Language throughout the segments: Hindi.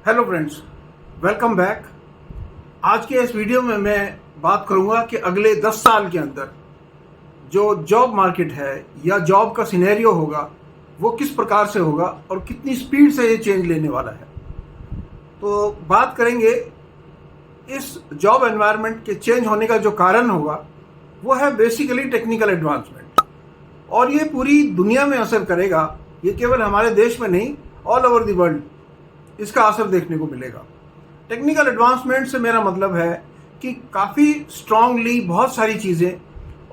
Hello friends, welcome back. आज के इस वीडियो में मैं बात करूंगा कि अगले 10 साल के अंदर जो जॉब मार्केट है या जॉब का सिनेरियो होगा वो किस प्रकार से होगा और कितनी स्पीड से ये चेंज लेने वाला है। तो बात करेंगे इस जॉब एनवायरनमेंट के चेंज होने का जो कारण होगा वो है बेसिकली टेक्निकल एडवांसमेंट, और ये पूरी दुनिया में असर करेगा। ये केवल हमारे देश में नहीं, ऑल ओवर द वर्ल्ड इसका असर देखने को मिलेगा। टेक्निकल एडवांसमेंट से मेरा मतलब है कि काफ़ी स्ट्रांगली बहुत सारी चीज़ें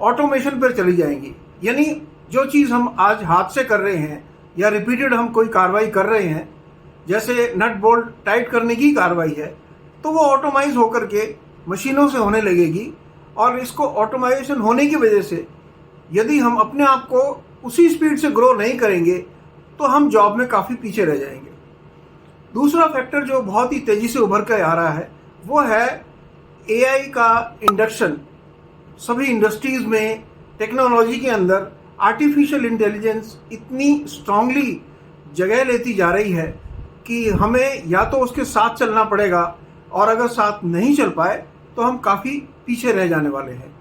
ऑटोमेशन पर चली जाएंगी। यानी जो चीज़ हम आज हाथ से कर रहे हैं या रिपीटेड हम कोई कार्रवाई कर रहे हैं, जैसे नट बोल्ट टाइट करने की कार्रवाई है, तो वो ऑटोमाइज होकर के मशीनों से होने लगेगी। और इसको ऑटोमाइजेशन होने की वजह से यदि हम अपने आप को उसी स्पीड से ग्रो नहीं करेंगे तो हम जॉब में काफ़ी पीछे रह जाएंगे। दूसरा फैक्टर जो बहुत ही तेज़ी से उभर कर आ रहा है वो है एआई का इंडक्शन। सभी इंडस्ट्रीज़ में टेक्नोलॉजी के अंदर आर्टिफिशियल इंटेलिजेंस इतनी स्ट्रांगली जगह लेती जा रही है कि हमें या तो उसके साथ चलना पड़ेगा, और अगर साथ नहीं चल पाए तो हम काफ़ी पीछे रह जाने वाले हैं।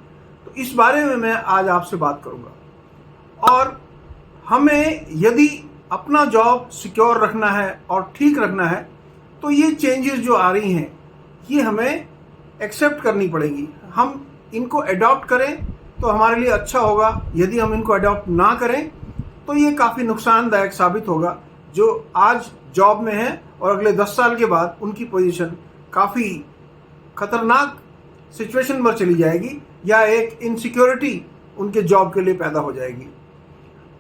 तो इस बारे में मैं आज आपसे बात करूँगा। और हमें यदि अपना जॉब सिक्योर रखना है और ठीक रखना है तो ये चेंजेस जो आ रही हैं ये हमें एक्सेप्ट करनी पड़ेगी। हम इनको अडॉप्ट करें तो हमारे लिए अच्छा होगा, यदि हम इनको अडॉप्ट ना करें तो ये काफ़ी नुकसानदायक साबित होगा। जो आज जॉब में है और अगले 10 साल के बाद उनकी पोजीशन काफ़ी खतरनाक सिचुएशन पर चली जाएगी, या एक इनसिक्योरिटी उनके जॉब के लिए पैदा हो जाएगी।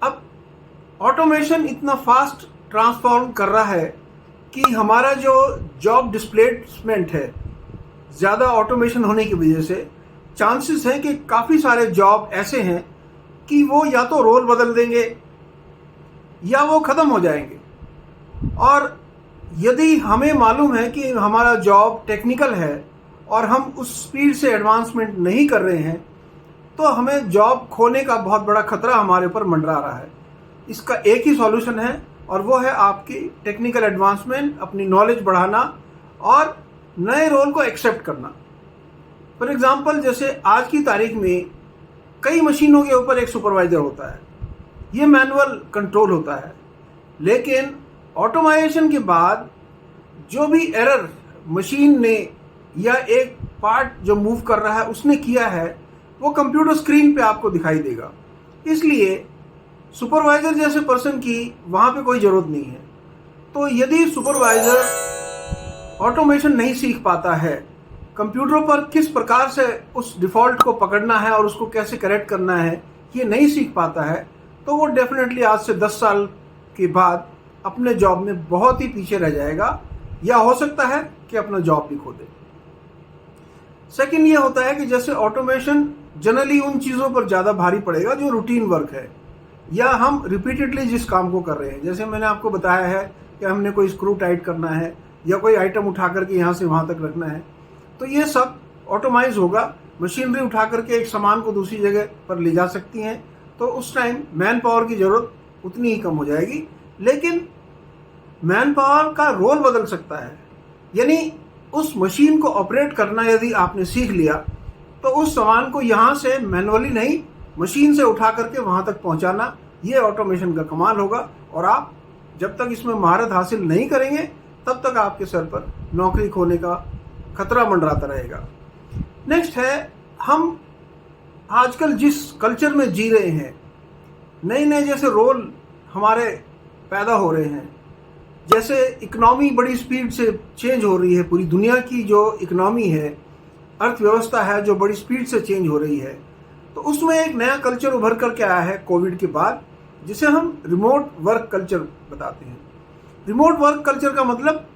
अब ऑटोमेशन इतना फास्ट ट्रांसफॉर्म कर रहा है कि हमारा जो जॉब डिस्प्लेसमेंट है, ज़्यादा ऑटोमेशन होने की वजह से चांसेस हैं कि काफ़ी सारे जॉब ऐसे हैं कि वो या तो रोल बदल देंगे या वो ख़त्म हो जाएंगे। और यदि हमें मालूम है कि हमारा जॉब टेक्निकल है और हम उस स्पीड से एडवांसमेंट नहीं कर रहे हैं तो हमें जॉब खोने का बहुत बड़ा खतरा हमारे ऊपर मंडरा रहा है। इसका एक ही सॉल्यूशन है और वो है आपकी टेक्निकल एडवांसमेंट, अपनी नॉलेज बढ़ाना और नए रोल को एक्सेप्ट करना। फॉर एग्जांपल, जैसे आज की तारीख में कई मशीनों के ऊपर एक सुपरवाइजर होता है, ये मैनुअल कंट्रोल होता है। लेकिन ऑटोमाइजेशन के बाद जो भी एरर मशीन ने या एक पार्ट जो मूव कर रहा है उसने किया है वो कंप्यूटर स्क्रीन पे आपको दिखाई देगा। इसलिए सुपरवाइजर जैसे पर्सन की वहाँ पे कोई ज़रूरत नहीं है। तो यदि सुपरवाइजर ऑटोमेशन नहीं सीख पाता है, कंप्यूटर पर किस प्रकार से उस डिफ़ॉल्ट को पकड़ना है और उसको कैसे करेक्ट करना है ये नहीं सीख पाता है, तो वो डेफिनेटली आज से 10 साल के बाद अपने जॉब में बहुत ही पीछे रह जाएगा, या हो सकता है कि अपना जॉब भी खो दे। सेकेंड ये होता है कि जैसे ऑटोमेशन जनरली उन चीज़ों पर ज़्यादा भारी पड़ेगा जो रूटीन वर्क है या हम रिपीटेडली जिस काम को कर रहे हैं। जैसे मैंने आपको बताया है कि हमने कोई स्क्रू टाइट करना है या कोई आइटम उठा करके यहाँ से वहाँ तक रखना है, तो ये सब ऑटोमाइज होगा। मशीनरी उठा करके एक सामान को दूसरी जगह पर ले जा सकती हैं, तो उस टाइम मैन पावर की ज़रूरत उतनी ही कम हो जाएगी। लेकिन मैन पावर का रोल बदल सकता है। यानी उस मशीन को ऑपरेट करना यदि आपने सीख लिया तो उस सामान को यहाँ से मैनुअली नहीं, मशीन से उठा करके वहाँ तक पहुँचाना, ये ऑटोमेशन का कमाल होगा। और आप जब तक इसमें महारत हासिल नहीं करेंगे तब तक आपके सर पर नौकरी खोने का खतरा मंडराता रहेगा। नेक्स्ट है, हम आजकल जिस कल्चर में जी रहे हैं, नए नए जैसे रोल हमारे पैदा हो रहे हैं। जैसे इकोनॉमी बड़ी स्पीड से चेंज हो रही है, पूरी दुनिया की जो इकोनॉमी है, अर्थव्यवस्था है, जो बड़ी स्पीड से चेंज हो रही है, तो उसमें एक नया कल्चर उभर कर के आया है कोविड के बाद, जिसे हम रिमोट वर्क कल्चर बताते हैं। रिमोट वर्क कल्चर का मतलब,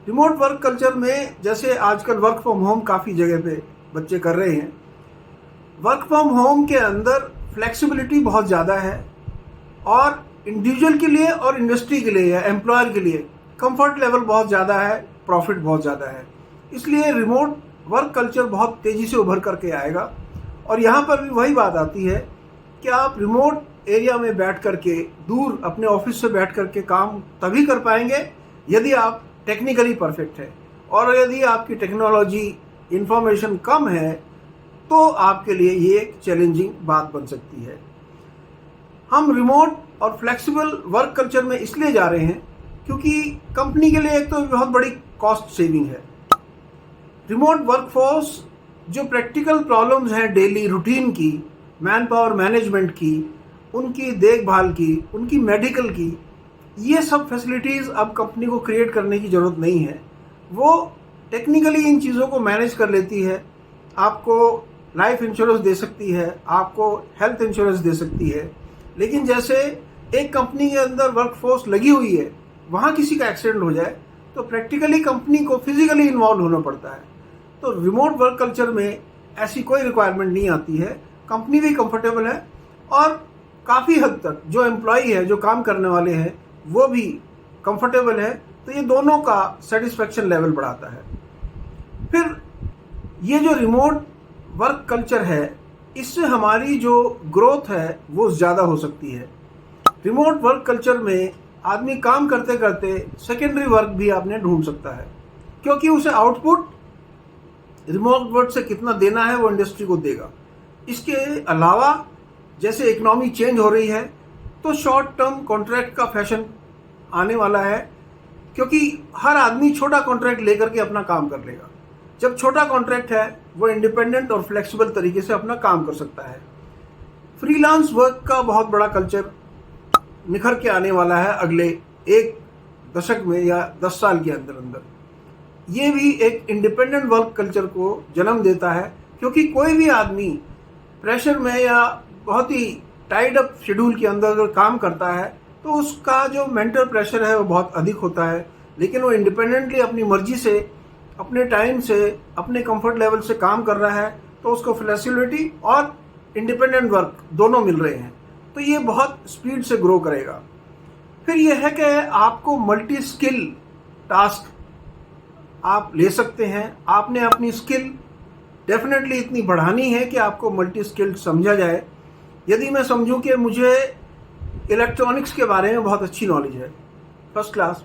रिमोट वर्क कल्चर में जैसे आजकल वर्क फ्रॉम होम काफ़ी जगह पे बच्चे कर रहे हैं। वर्क फ्रॉम होम के अंदर फ्लेक्सिबिलिटी बहुत ज़्यादा है और इंडिविजुअल के लिए और इंडस्ट्री के लिए या एम्प्लॉयर के लिए कंफर्ट लेवल बहुत ज़्यादा है, प्रॉफिट बहुत ज़्यादा है। इसलिए रिमोट वर्क कल्चर बहुत तेज़ी से उभर करके आएगा। और यहाँ पर भी वही बात आती है कि आप रिमोट एरिया में बैठ करके, दूर अपने ऑफिस से बैठ करके काम तभी कर पाएंगे यदि आप टेक्निकली परफेक्ट है, और यदि आपकी टेक्नोलॉजी इंफॉर्मेशन कम है तो आपके लिए ये एक चैलेंजिंग बात बन सकती है। हम रिमोट और फ्लेक्सिबल वर्क कल्चर में इसलिए जा रहे हैं क्योंकि कंपनी के लिए एक तो बहुत बड़ी कॉस्ट सेविंग है। रिमोट वर्कफोर्स जो प्रैक्टिकल प्रॉब्लम्स हैं डेली रूटीन की, मैन पावर मैनेजमेंट की, उनकी देखभाल की, उनकी मेडिकल की, ये सब फैसिलिटीज़ अब कंपनी को क्रिएट करने की ज़रूरत नहीं है। वो टेक्निकली इन चीज़ों को मैनेज कर लेती है। आपको लाइफ इंश्योरेंस दे सकती है, आपको हेल्थ इंश्योरेंस दे सकती है। लेकिन जैसे एक कंपनी के अंदर वर्कफोर्स लगी हुई है, वहाँ किसी का एक्सीडेंट हो जाए तो प्रैक्टिकली कंपनी को फिजिकली इन्वॉल्व होना पड़ता है। तो रिमोट वर्क कल्चर में ऐसी कोई रिक्वायरमेंट नहीं आती है। कंपनी भी कंफर्टेबल है और काफ़ी हद तक जो एम्प्लॉई है, जो काम करने वाले हैं, वो भी कंफर्टेबल है। तो ये दोनों का सेटिस्फेक्शन लेवल बढ़ाता है। फिर ये जो रिमोट वर्क कल्चर है, इससे हमारी जो ग्रोथ है वो ज़्यादा हो सकती है। रिमोट वर्क कल्चर में आदमी काम करते करते सेकेंडरी वर्क भी आपने ढूंढ सकता है, क्योंकि उसे आउटपुट रिमोट वर्क से कितना देना है वो इंडस्ट्री को देगा। इसके अलावा जैसे इकोनॉमी चेंज हो रही है तो शॉर्ट टर्म कॉन्ट्रैक्ट का फैशन आने वाला है, क्योंकि हर आदमी छोटा कॉन्ट्रैक्ट लेकर के अपना काम कर लेगा। जब छोटा कॉन्ट्रैक्ट है वो इंडिपेंडेंट और फ्लेक्सिबल तरीके से अपना काम कर सकता है। फ्रीलांस वर्क का बहुत बड़ा कल्चर निखर के आने वाला है अगले एक दशक में या 10 साल के अंदर अंदर। ये भी एक इंडिपेंडेंट वर्क कल्चर को जन्म देता है, क्योंकि कोई भी आदमी प्रेशर में या बहुत ही टाइड अप शेड्यूल के अंदर अगर काम करता है तो उसका जो मेंटल प्रेशर है वो बहुत अधिक होता है। लेकिन वो इंडिपेंडेंटली अपनी मर्जी से, अपने टाइम से, अपने कंफर्ट लेवल से काम कर रहा है, तो उसको फ्लेक्सिबिलिटी और इंडिपेंडेंट वर्क दोनों मिल रहे हैं। तो ये बहुत स्पीड से ग्रो करेगा। फिर यह है कि आपको मल्टी स्किल टास्क आप ले सकते हैं। आपने अपनी स्किल डेफिनेटली इतनी बढ़ानी है कि आपको मल्टी स्किल समझा जाए। यदि मैं समझूं कि मुझे इलेक्ट्रॉनिक्स के बारे में बहुत अच्छी नॉलेज है, फर्स्ट क्लास,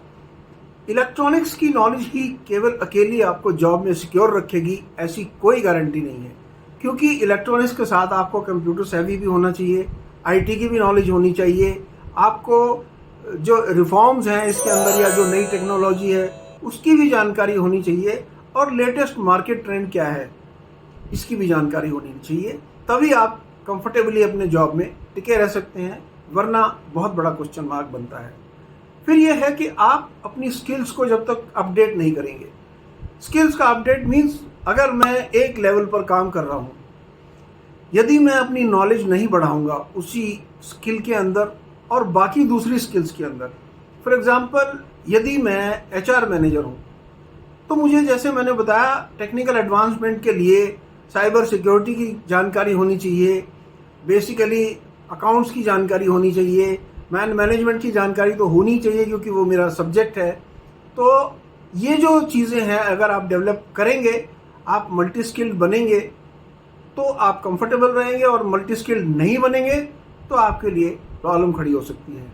इलेक्ट्रॉनिक्स की नॉलेज ही केवल अकेली आपको जॉब में सिक्योर रखेगी, ऐसी कोई गारंटी नहीं है। क्योंकि इलेक्ट्रॉनिक्स के साथ आपको कंप्यूटर सेवी भी होना चाहिए, आईटी की भी नॉलेज होनी चाहिए, आपको जो रिफॉर्म्स हैं इसके अंदर या जो नई टेक्नोलॉजी है उसकी भी जानकारी होनी चाहिए, और लेटेस्ट मार्केट ट्रेंड क्या है इसकी भी जानकारी होनी चाहिए। तभी आप कंफर्टेबली अपने जॉब में टिके रह सकते हैं, वरना बहुत बड़ा क्वेश्चन मार्क बनता है। फिर यह है कि आप अपनी स्किल्स को जब तक अपडेट नहीं करेंगे, स्किल्स का अपडेट मीन्स अगर मैं एक लेवल पर काम कर रहा हूँ, यदि मैं अपनी नॉलेज नहीं बढ़ाऊंगा उसी स्किल के अंदर और बाकी दूसरी स्किल्स के अंदर, फॉर एग्जांपल यदि मैं एचआर मैनेजर हूँ तो मुझे, जैसे मैंने बताया, टेक्निकल एडवांसमेंट के लिए साइबर सिक्योरिटी की जानकारी होनी चाहिए, बेसिकली अकाउंट्स की जानकारी होनी चाहिए, मैनेजमेंट की जानकारी तो होनी चाहिए क्योंकि वो मेरा सब्जेक्ट है। तो ये जो चीज़ें हैं अगर आप डेवलप करेंगे, आप मल्टी स्किल्ड बनेंगे तो आप कंफर्टेबल रहेंगे, और मल्टी स्किल्ड नहीं बनेंगे तो आपके लिए प्रॉब्लम खड़ी हो सकती है।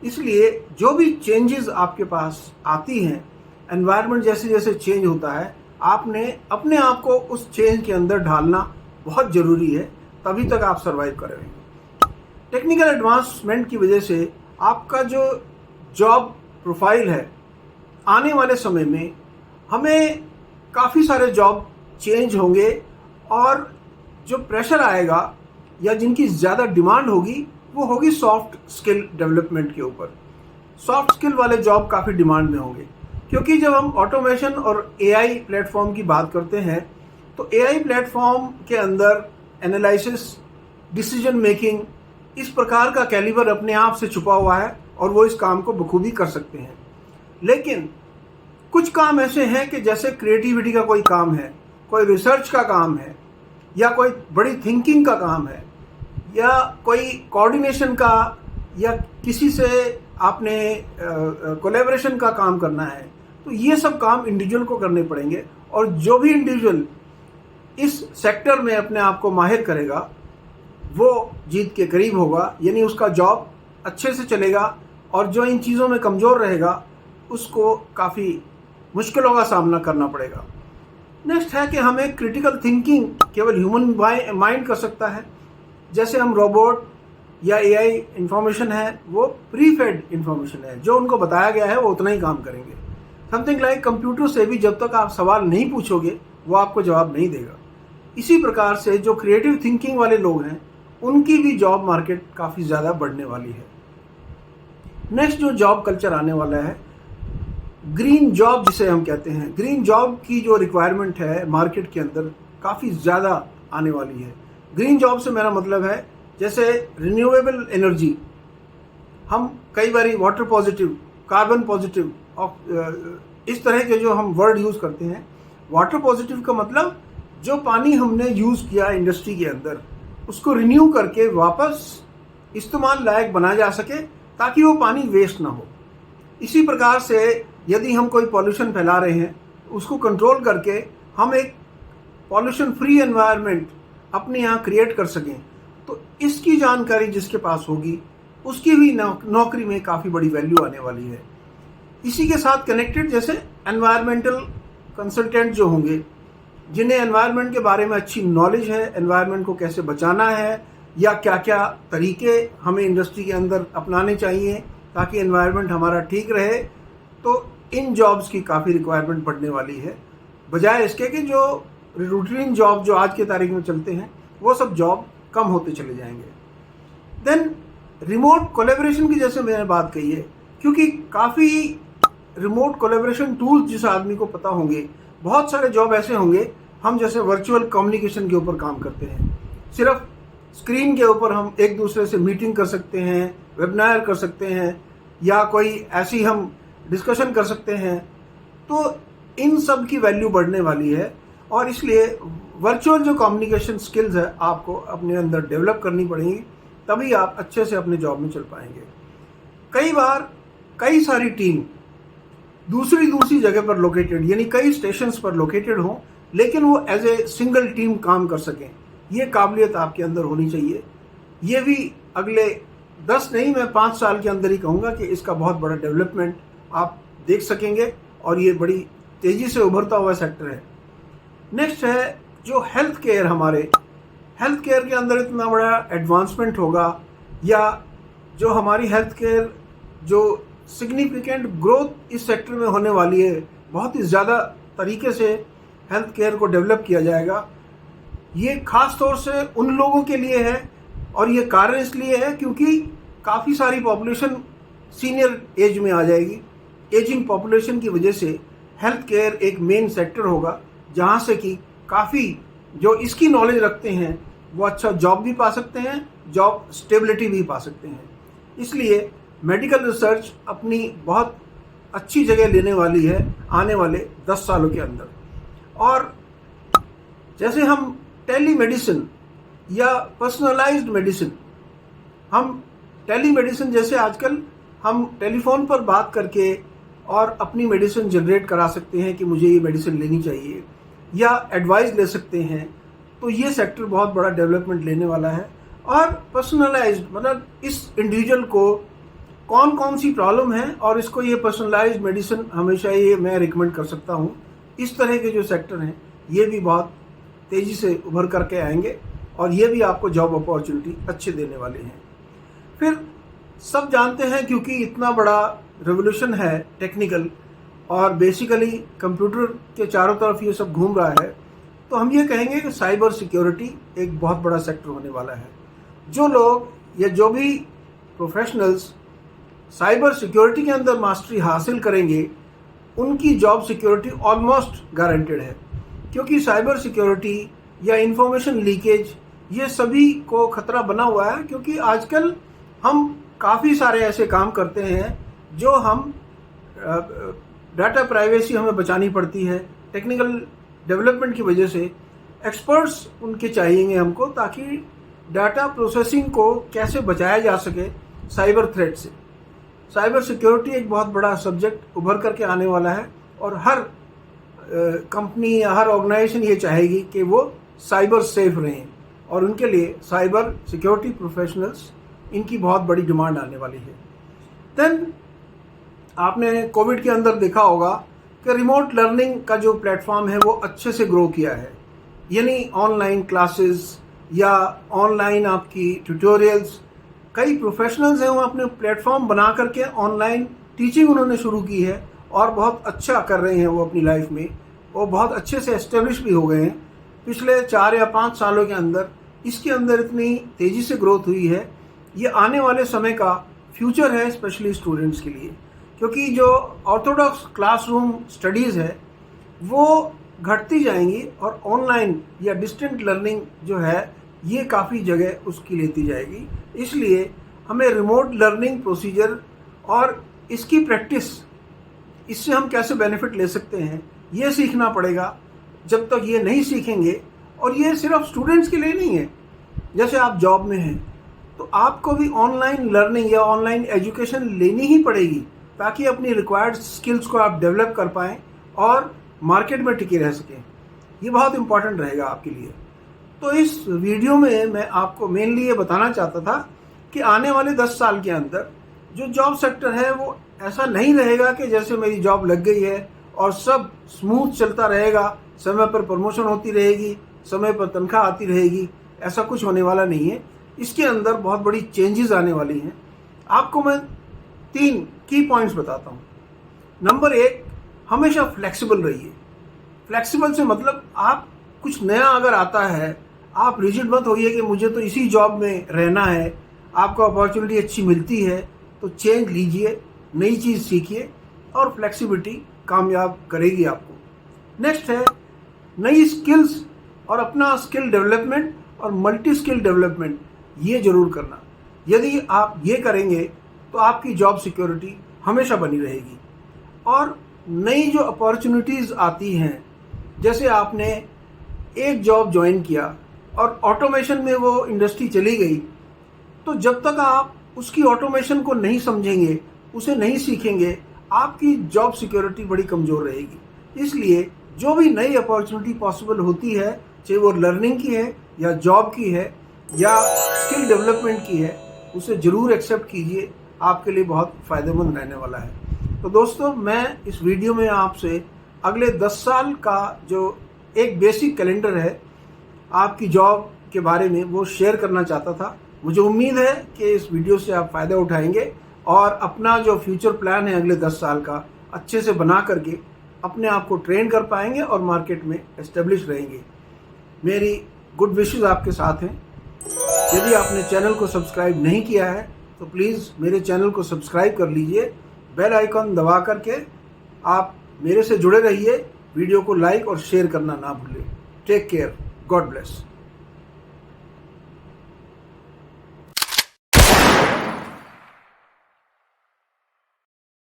इसलिए जो भी चेंजेस आपके पास आती हैं, एनवायरनमेंट जैसे जैसे चेंज होता है, आपने अपने आप को उस चेंज के अंदर ढालना बहुत ज़रूरी है, तभी तक आप सर्वाइव करेंगे। टेक्निकल एडवांसमेंट की वजह से आपका जो जॉब प्रोफाइल है, आने वाले समय में हमें काफ़ी सारे जॉब चेंज होंगे, और जो प्रेशर आएगा या जिनकी ज़्यादा डिमांड होगी वो होगी सॉफ्ट स्किल डेवलपमेंट के ऊपर। सॉफ्ट स्किल वाले जॉब काफ़ी डिमांड में होंगे, क्योंकि जब हम ऑटोमेशन और एआई प्लेटफॉर्म की बात करते हैं तो एआई प्लेटफॉर्म के अंदर एनालिसिस, डिसीजन मेकिंग, इस प्रकार का कैलिबर अपने आप से छुपा हुआ है और वो इस काम को बखूबी कर सकते हैं। लेकिन कुछ काम ऐसे हैं कि जैसे क्रिएटिविटी का कोई काम है, कोई रिसर्च का काम है, या कोई बड़ी थिंकिंग का काम है, या कोई कोऑर्डिनेशन का, या किसी से आपने कोलैबोरेशन का काम करना है, तो ये सब काम इंडिविजुअल को करने पड़ेंगे। और जो भी इंडिविजुअल इस सेक्टर में अपने आप को माहिर करेगा वो जीत के करीब होगा, यानी उसका जॉब अच्छे से चलेगा, और जो इन चीज़ों में कमज़ोर रहेगा उसको काफ़ी मुश्किलों का सामना करना पड़ेगा। नेक्स्ट है कि हमें क्रिटिकल थिंकिंग केवल ह्यूमन माइंड कर सकता है। जैसे हम रोबोट या एआई इंफॉर्मेशन है वो प्रीफेड इंफॉर्मेशन है, जो उनको बताया गया है वो उतना ही काम करेंगे। समथिंग लाइक कंप्यूटर से भी जब तक आप सवाल नहीं पूछोगे वो आपको जवाब नहीं देगा। इसी प्रकार से जो क्रिएटिव थिंकिंग वाले लोग हैं उनकी भी जॉब मार्केट काफ़ी ज़्यादा बढ़ने वाली है। नेक्स्ट जो जॉब कल्चर आने वाला है, ग्रीन जॉब जिसे हम कहते हैं, ग्रीन जॉब की जो रिक्वायरमेंट है मार्केट के अंदर काफ़ी ज़्यादा आने वाली है। ग्रीन जॉब से मेरा मतलब है जैसे रिन्यूएबल एनर्जी, हम कई बार वाटर पॉजिटिव, कार्बन पॉजिटिव और इस तरह के जो हम वर्ड यूज़ करते हैं। वाटर पॉजिटिव का मतलब जो पानी हमने यूज़ किया इंडस्ट्री के अंदर उसको रिन्यू करके वापस इस्तेमाल लायक बनाया जा सके ताकि वो पानी वेस्ट ना हो। इसी प्रकार से यदि हम कोई पॉल्यूशन फैला रहे हैं उसको कंट्रोल करके हम एक पॉल्यूशन फ्री एनवायरनमेंट अपने यहाँ क्रिएट कर सकें, तो इसकी जानकारी जिसके पास होगी उसकी भी नौकरी में काफ़ी बड़ी वैल्यू आने वाली है। इसी के साथ कनेक्टेड जैसे एनवायरमेंटल कंसल्टेंट जो होंगे, जिन्हें एनवायरनमेंट के बारे में अच्छी नॉलेज है, एनवायरनमेंट को कैसे बचाना है या क्या क्या तरीके हमें इंडस्ट्री के अंदर अपनाने चाहिए ताकि एनवायरनमेंट हमारा ठीक रहे, तो इन जॉब्स की काफ़ी रिक्वायरमेंट बढ़ने वाली है। बजाय इसके कि जो रूटीन जॉब जो आज के तारीख में चलते हैं वो सब जॉब कम होते चले जाएंगे। देन रिमोट कोलैबोरेशन की जैसे मैंने बात कही है, क्योंकि काफ़ी रिमोट कोलैबोरेशन टूल्स जिस आदमी को पता होंगे, बहुत सारे जॉब ऐसे होंगे हम जैसे वर्चुअल कम्युनिकेशन के ऊपर काम करते हैं, सिर्फ स्क्रीन के ऊपर हम एक दूसरे से मीटिंग कर सकते हैं, वेबिनार कर सकते हैं या कोई ऐसी हम डिस्कशन कर सकते हैं, तो इन सब की वैल्यू बढ़ने वाली है। और इसलिए वर्चुअल जो कम्युनिकेशन स्किल्स है आपको अपने अंदर डेवलप करनी पड़ेगी, तभी आप अच्छे से अपने जॉब में चल पाएंगे। कई बार कई सारी टीम दूसरी जगह पर लोकेटेड, यानी कई स्टेशंस पर लोकेटेड हों, लेकिन वो एज ए सिंगल टीम काम कर सकें, ये काबिलियत आपके अंदर होनी चाहिए। ये भी अगले 10 नहीं, मैं 5 साल के अंदर ही कहूँगा कि इसका बहुत बड़ा डेवलपमेंट आप देख सकेंगे और ये बड़ी तेज़ी से उभरता हुआ सेक्टर है। नेक्स्ट है जो हेल्थ केयर, हमारे हेल्थ केयर के अंदर इतना बड़ा एडवांसमेंट होगा या जो हमारी हेल्थ केयर जो सिग्निफिकेंट ग्रोथ इस सेक्टर में होने वाली है, बहुत ही ज़्यादा तरीके से हेल्थ केयर को डेवलप किया जाएगा। ये खास तौर से उन लोगों के लिए है और ये कारण इसलिए है क्योंकि काफ़ी सारी पॉपुलेशन सीनियर एज में आ जाएगी। एजिंग पॉपुलेशन की वजह से हेल्थ केयर एक मेन सेक्टर होगा जहाँ से कि काफ़ी जो इसकी नॉलेज रखते हैं वो अच्छा जॉब भी पा सकते हैं, जॉब स्टेबिलिटी भी पा सकते हैं। इसलिए मेडिकल रिसर्च अपनी बहुत अच्छी जगह लेने वाली है आने वाले 10 सालों के अंदर। और जैसे हम टेली मेडिसिन या पर्सनलाइज्ड मेडिसिन, हम टेली मेडिसिन जैसे आजकल हम टेलीफोन पर बात करके और अपनी मेडिसिन जनरेट करा सकते हैं कि मुझे ये मेडिसिन लेनी चाहिए या एडवाइस ले सकते हैं, तो ये सेक्टर बहुत बड़ा डेवलपमेंट लेने वाला है। और पर्सनलाइज्ड मतलब इस इंडिविजुअल को कौन कौन सी प्रॉब्लम है और इसको ये पर्सनलाइज्ड मेडिसिन हमेशा ये मैं रिकमेंड कर सकता हूँ। इस तरह के जो सेक्टर हैं ये भी बहुत तेज़ी से उभर करके आएंगे और ये भी आपको जॉब अपॉर्चुनिटी अच्छे देने वाले हैं। फिर सब जानते हैं क्योंकि इतना बड़ा रेवोल्यूशन है टेक्निकल और बेसिकली कंप्यूटर के चारों तरफ ये सब घूम रहा है, तो हम ये कहेंगे कि साइबर सिक्योरिटी एक बहुत बड़ा सेक्टर होने वाला है। जो लोग या जो भी प्रोफेशनल्स साइबर सिक्योरिटी के अंदर मास्टरी हासिल करेंगे उनकी जॉब सिक्योरिटी ऑलमोस्ट गारंटेड है, क्योंकि साइबर सिक्योरिटी या इंफॉर्मेशन लीकेज ये सभी को खतरा बना हुआ है। क्योंकि आजकल हम काफ़ी सारे ऐसे काम करते हैं जो हम डाटा प्राइवेसी हमें बचानी पड़ती है, टेक्निकल डेवलपमेंट की वजह से एक्सपर्ट्स उनके चाहिएंगे हमको, ताकि डाटा प्रोसेसिंग को कैसे बचाया जा सके साइबर थ्रेट से। साइबर सिक्योरिटी एक बहुत बड़ा सब्जेक्ट उभर करके आने वाला है और हर कंपनी या हर ऑर्गेनाइजेशन ये चाहेगी कि वो साइबर सेफ रहें और उनके लिए साइबर सिक्योरिटी प्रोफेशनल्स इनकी बहुत बड़ी डिमांड आने वाली है। देन आपने कोविड के अंदर देखा होगा कि रिमोट लर्निंग का जो प्लेटफॉर्म है वो अच्छे से ग्रो किया है, यानी ऑनलाइन क्लासेस या ऑनलाइन आपकी ट्यूटोरियल्स। कई प्रोफेशनल्स हैं वो अपने प्लेटफॉर्म बना करके ऑनलाइन टीचिंग उन्होंने शुरू की है और बहुत अच्छा कर रहे हैं वो अपनी लाइफ में। वो बहुत अच्छे से एस्टेब्लिश भी हो गए हैं। पिछले 4 या 5 सालों के अंदर इसके अंदर इतनी तेज़ी से ग्रोथ हुई है। ये आने वाले समय का फ्यूचर है, स्पेशली स्टूडेंट्स के लिए, क्योंकि जो ऑर्थोडॉक्स क्लासरूम स्टडीज़ है वो घटती जाएंगी और ऑनलाइन या डिस्टेंट लर्निंग जो है ये काफ़ी जगह उसकी लेती जाएगी। इसलिए हमें रिमोट लर्निंग प्रोसीजर और इसकी प्रैक्टिस, इससे हम कैसे बेनिफिट ले सकते हैं, ये सीखना पड़ेगा। जब तक ये नहीं सीखेंगे, और ये सिर्फ स्टूडेंट्स के लिए नहीं है, जैसे आप जॉब में हैं तो आपको भी ऑनलाइन लर्निंग या ऑनलाइन एजुकेशन लेनी ही पड़ेगी ताकि अपनी रिक्वायर्ड स्किल्स को आप डेवलप कर पाएँ और मार्केट में टिके रह सकें। ये बहुत इंपॉर्टेंट रहेगा आपके लिए। तो इस वीडियो में मैं आपको मेनली ये बताना चाहता था कि आने वाले 10 साल के अंदर जो जॉब सेक्टर है वो ऐसा नहीं रहेगा कि जैसे मेरी जॉब लग गई है और सब स्मूथ चलता रहेगा, समय पर प्रमोशन होती रहेगी, समय पर तनख्वाह आती रहेगी। ऐसा कुछ होने वाला नहीं है। इसके अंदर बहुत बड़ी चेंजेस आने वाली हैं। आपको मैं 3 की पॉइंट्स बताता हूँ। नंबर 1, हमेशा फ्लेक्सिबल रहिए। फ्लेक्सिबल से मतलब आप कुछ नया अगर आता है, आप रिजिड मत होइए कि मुझे तो इसी जॉब में रहना है। आपको अपॉर्चुनिटी अच्छी मिलती है तो चेंज लीजिए, नई चीज़ सीखिए और फ्लेक्सिबिलिटी कामयाब करेगी आपको। नेक्स्ट है नई स्किल्स और अपना स्किल डेवलपमेंट और मल्टी स्किल डेवलपमेंट, ये जरूर करना। यदि आप ये करेंगे तो आपकी जॉब सिक्योरिटी हमेशा बनी रहेगी। और नई जो अपॉर्चुनिटीज़ आती हैं, जैसे आपने एक जॉब ज्वाइन किया और ऑटोमेशन में वो इंडस्ट्री चली गई, तो जब तक आप उसकी ऑटोमेशन को नहीं समझेंगे, उसे नहीं सीखेंगे, आपकी जॉब सिक्योरिटी बड़ी कमज़ोर रहेगी। इसलिए जो भी नई अपॉर्चुनिटी पॉसिबल होती है, चाहे वो लर्निंग की है या जॉब की है या स्किल डेवलपमेंट की है, उसे ज़रूर एक्सेप्ट कीजिए। आपके लिए बहुत फ़ायदेमंद रहने वाला है। तो दोस्तों, मैं इस वीडियो में आपसे अगले 10 साल का जो एक बेसिक कैलेंडर है आपकी जॉब के बारे में वो शेयर करना चाहता था। मुझे उम्मीद है कि इस वीडियो से आप फ़ायदा उठाएंगे और अपना जो फ्यूचर प्लान है अगले 10 साल का अच्छे से बना करके अपने आप को ट्रेन कर पाएंगे और मार्केट में एस्टेब्लिश रहेंगे। मेरी गुड विशेस आपके साथ हैं। यदि आपने चैनल को सब्सक्राइब नहीं किया है तो प्लीज़ मेरे चैनल को सब्सक्राइब कर लीजिए। बेल आइकॉन दबा करके आप मेरे से जुड़े रहिए। वीडियो को लाइक और शेयर करना ना भूलें। Take care. God bless.